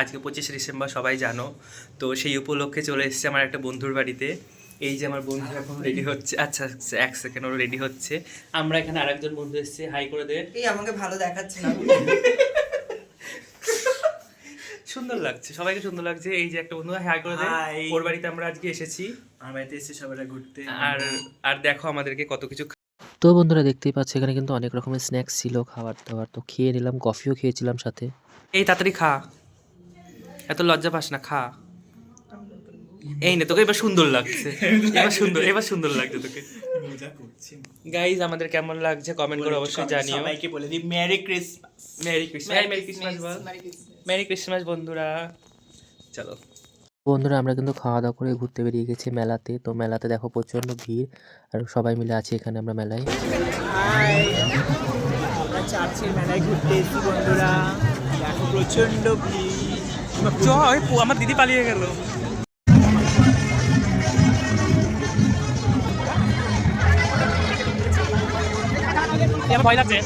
আজকে 25 ডিসেম্বর সবাই জানো, তো সেই উপলক্ষে চলে এসেছে আমার একটা বন্ধুর বাড়িতে। এই যে আমার বন্ধু এখন রেডি হচ্ছে। আচ্ছা আচ্ছা, এক সেকেন্ড, ওর রেডি হচ্ছে। আমরা এখানে আরেকজন বন্ধু এসেছে, হাই করে দে। এই আমাকে ভালো দেখাচ্ছে না। সুন্দর লাগছে, সবাইকে সুন্দর লাগছে। এই যে একটা বন্ধু, হাই করে দে। ওর বাড়িতে আমরা আজকে এসেছি, আমার বাড়িতে এসে সবাই ঘুরতে। আর আর দেখো আমাদেরকে কত কিছু। তো বন্ধুরা দেখতেই পাচ্ছ এখানে কিন্তু অনেক রকমের স্ন্যাক্স ছিল, খাবার দাবার। তো খেয়ে নিলাম, কফিও খেয়েছিলাম সাথে। এই তাড়াতাড়ি খা, এত লজ্জা পাস না, খা। এই নে, তোকে এবার সুন্দর লাগছে, এবার সুন্দর লাগছে তোকে। মজা করছি। গাইজ, আমাদের কেমন লাগছে কমেন্ট করে অবশ্যই জানিও। সবাইকে বলে দিই merry Christmas. Merry Christmas, merry Christmas বল। মেরি ক্রিসমাস বন্ধুরা। চলো বন্ধুরা আমরা কিন্তু খাওয়া দাওয়া করে ঘুরতে বেরিয়ে গেছি মেলাতে। তো মেলাতে দেখো প্রচণ্ড ভিড়, আর সবাই মিলে আছি এখানে আমরা মেলায়। হাই, আমরা চার্চের মেলায় ঘুরতে এসেছি বন্ধুরা। দেখো প্রচন্ড ভিড়। আমার দিদি পালিয়ে গেল। আমার ভয় লাগছে।